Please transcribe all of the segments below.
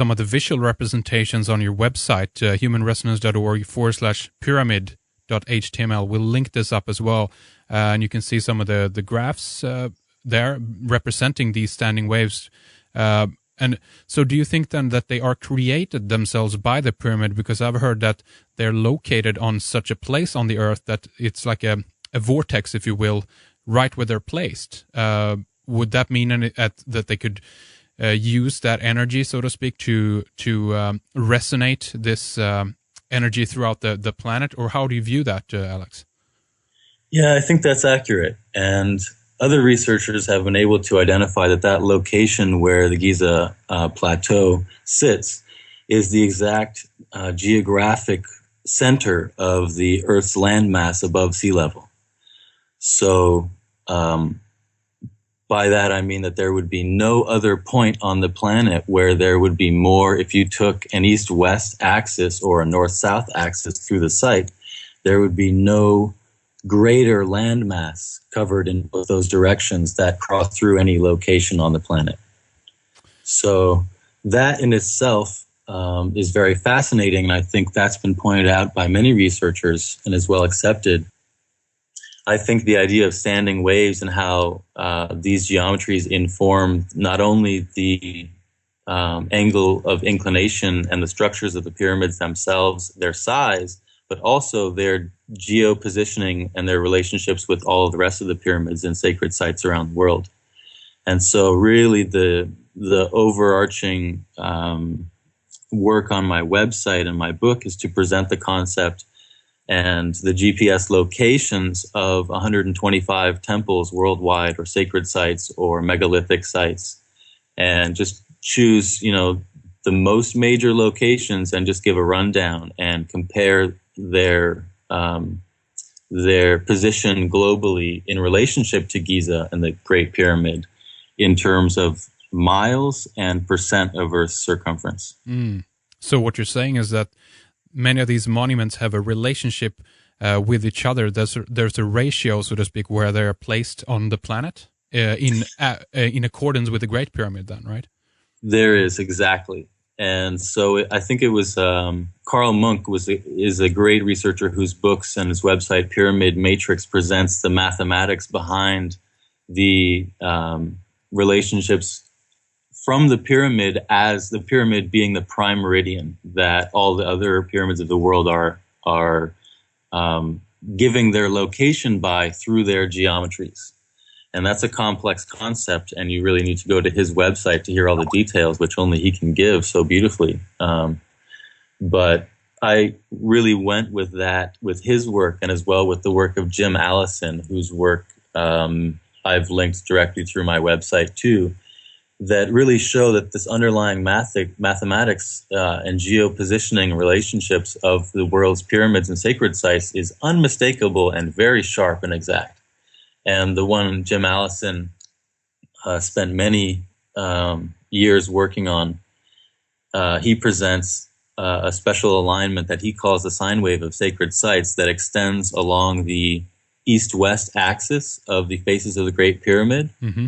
some of the visual representations on your website, humanresonance.org/pyramid.html. We'll link this up as well. And you can see some of the graphs there representing these standing waves. And so do you think then that they are created themselves by the pyramid? Because I've heard that they're located on such a place on the Earth that it's like a vortex, if you will, right where they're placed. Would that mean that they could use that energy, so to speak, to resonate this energy throughout the planet? Or how do you view that, Alex? Yeah, I think that's accurate. And other researchers have been able to identify that location where the Giza Plateau sits is the exact geographic center of the Earth's landmass above sea level. So by that I mean that there would be no other point on the planet where there would be more, if you took an east-west axis or a north-south axis through the site, there would be no greater landmass covered in both those directions that cross through any location on the planet. So that in itself is very fascinating, and I think that's been pointed out by many researchers and is well accepted. I think the idea of standing waves and how these geometries inform not only the angle of inclination and the structures of the pyramids themselves, their size, but also their geo-positioning and their relationships with all of the rest of the pyramids and sacred sites around the world. And so really the overarching work on my website and my book is to present the concept and the GPS locations of 125 temples worldwide, or sacred sites or megalithic sites, and just choose, the most major locations and just give a rundown and compare their position globally in relationship to Giza and the Great Pyramid in terms of miles and percent of Earth's circumference. So what you're saying is that many of these monuments have a relationship with each other. There's a ratio, so to speak, where they're placed on the planet in accordance with the Great Pyramid then, right? There is, exactly. And so I think it was Carl Munk is a great researcher whose books and his website Pyramid Matrix presents the mathematics behind the relationships from the pyramid, as the pyramid being the prime meridian that all the other pyramids of the world are giving their location by through their geometries. And that's a complex concept, and you really need to go to his website to hear all the details, which only he can give so beautifully. But I really went with that, with his work, and as well with the work of Jim Allison, whose work I've linked directly through my website too, that really show that this underlying mathematics and geopositioning relationships of the world's pyramids and sacred sites is unmistakable and very sharp and exact. And the one Jim Allison spent many years working on, he presents a special alignment that he calls the sine wave of sacred sites that extends along the east-west axis of the faces of the Great Pyramid. Mm-hmm.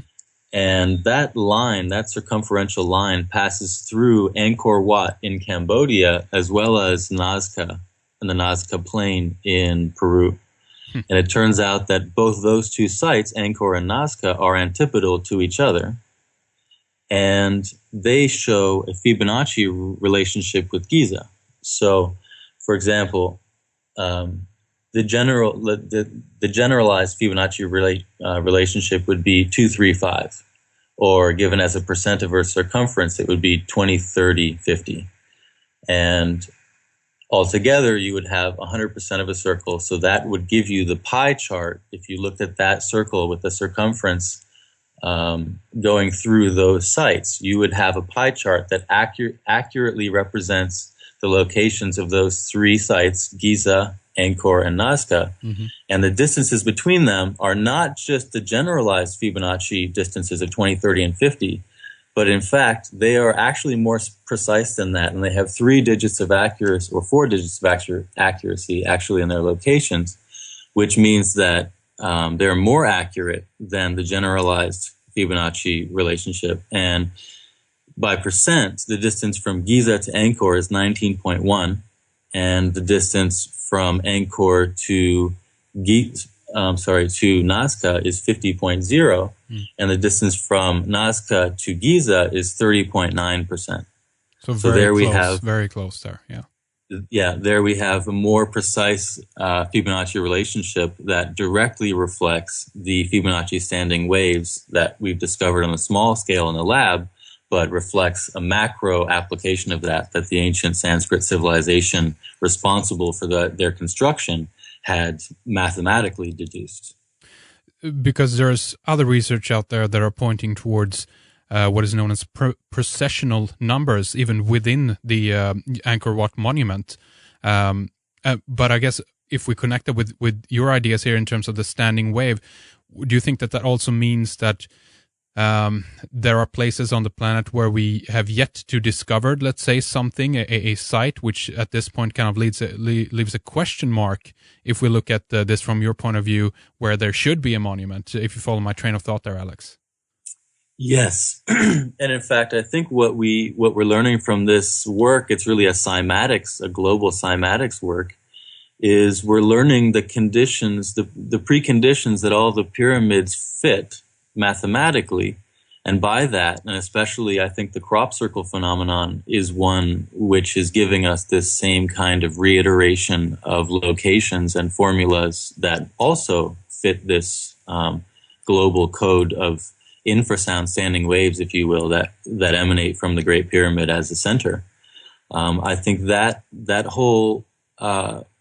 And that line, that circumferential line, passes through Angkor Wat in Cambodia as well as Nazca and the Nazca Plain in Peru. And it turns out that both those two sites, Angkor and Nazca, are antipodal to each other. And they show a Fibonacci relationship with Giza. So, for example, the generalized Fibonacci relationship would be 235, or given as a percent of Earth's circumference, it would be 20, 30, 50. And altogether, you would have 100% of a circle, so that would give you the pie chart. If you looked at that circle with the circumference going through those sites, you would have a pie chart that accurately represents the locations of those three sites, Giza, Angkor, and Nazca. Mm-hmm. And the distances between them are not just the generalized Fibonacci distances of 20, 30, and 50, but in fact, they are actually more precise than that, and they have 3 digits of accuracy, or 4 digits of accuracy actually in their locations, which means that they're more accurate than the generalized Fibonacci relationship. And by percent, the distance from Giza to Angkor is 19.1, and the distance from Angkor to Nazca is 50.0, and the distance from Nazca to Giza is 30.9%. So there we have very close there. Yeah. Yeah, there we have a more precise Fibonacci relationship that directly reflects the Fibonacci standing waves that we've discovered on a small scale in the lab, but reflects a macro application of that the ancient Sanskrit civilization responsible for their construction had mathematically deduced. Because there's other research out there that are pointing towards what is known as precessional numbers, even within the Angkor Wat monument. But I guess if we connect it with your ideas here in terms of the standing wave, do you think that also means that there are places on the planet where we have yet to discover, let's say, something, a site, which at this point kind of leaves a question mark if we look at this from your point of view, where there should be a monument, if you follow my train of thought there, Alex? Yes. And in fact, I think what we're learning from this work, it's really a global cymatics work, is we're learning the conditions, the preconditions that all the pyramids fit mathematically. And by that, and especially I think the crop circle phenomenon is one which is giving us this same kind of reiteration of locations and formulas that also fit this global code of infrasound standing waves, if you will, that emanate from the Great Pyramid as the center. I think that whole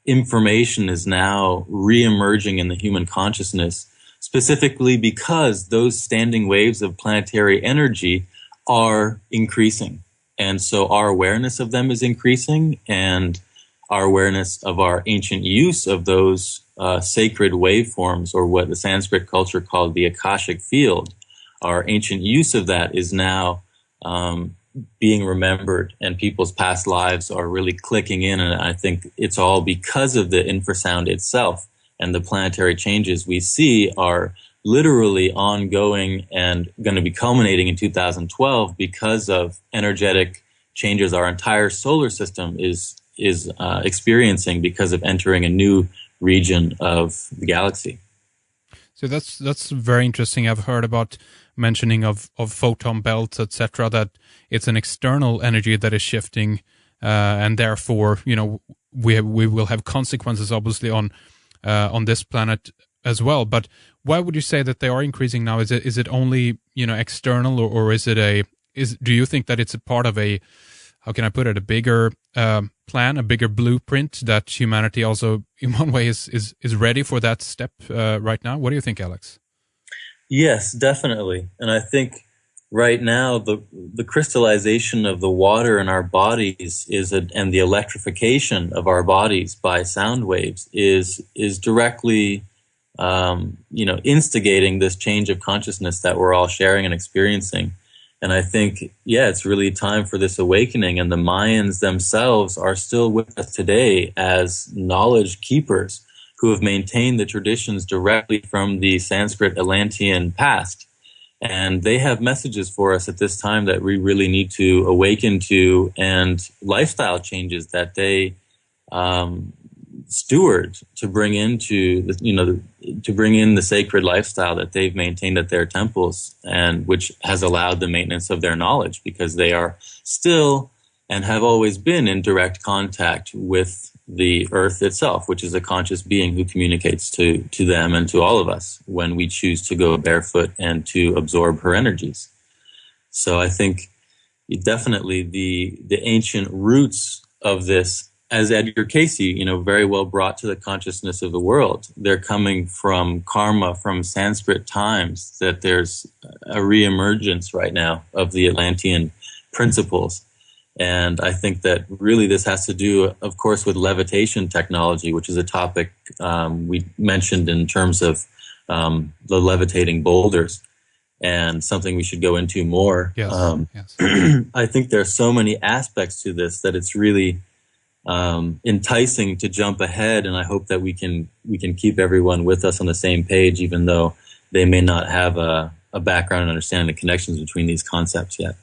information is now re-emerging in the human consciousness, specifically because those standing waves of planetary energy are increasing. And so our awareness of them is increasing, and our awareness of our ancient use of those sacred waveforms, or what the Sanskrit culture called the Akashic field, our ancient use of that is now being remembered, and people's past lives are really clicking in. And I think it's all because of the infrasound itself, and the planetary changes we see are literally ongoing and going to be culminating in 2012 because of energetic changes our entire solar system is experiencing because of entering a new region of the galaxy. So that's very interesting. I've heard about mentioning of photon belts, etc., that it's an external energy that is shifting, and therefore, we will have consequences, obviously, on this planet as well. But why would you say that they are increasing now? Is it only external, or do you think that it's a part of a, how can I put it, a bigger plan, a bigger blueprint that humanity also in one way is ready for that step right now? What do you think, Alex? Yes, definitely. And I think right now the crystallization of the water in our bodies and the electrification of our bodies by sound waves is directly instigating this change of consciousness that we're all sharing and experiencing. And I think, it's really time for this awakening, and the Mayans themselves are still with us today as knowledge keepers who have maintained the traditions directly from the Sanskrit Atlantean past. And they have messages for us at this time that we really need to awaken to, and lifestyle changes that they steward to bring into to bring in the sacred lifestyle that they've maintained at their temples, and which has allowed the maintenance of their knowledge, because they are still and have always been in direct contact with the earth itself, which is a conscious being who communicates to them and to all of us when we choose to go barefoot and to absorb her energies. So I think definitely the ancient roots of this, as Edgar Cayce, very well brought to the consciousness of the world, they're coming from karma, from Sanskrit times, that there's a reemergence right now of the Atlantean principles. And I think that really this has to do, of course, with levitation technology, which is a topic we mentioned in terms of the levitating boulders, and something we should go into more. Yes. I think there are so many aspects to this that it's really enticing to jump ahead, and I hope that we can keep everyone with us on the same page, even though they may not have a background and understanding the connections between these concepts yet.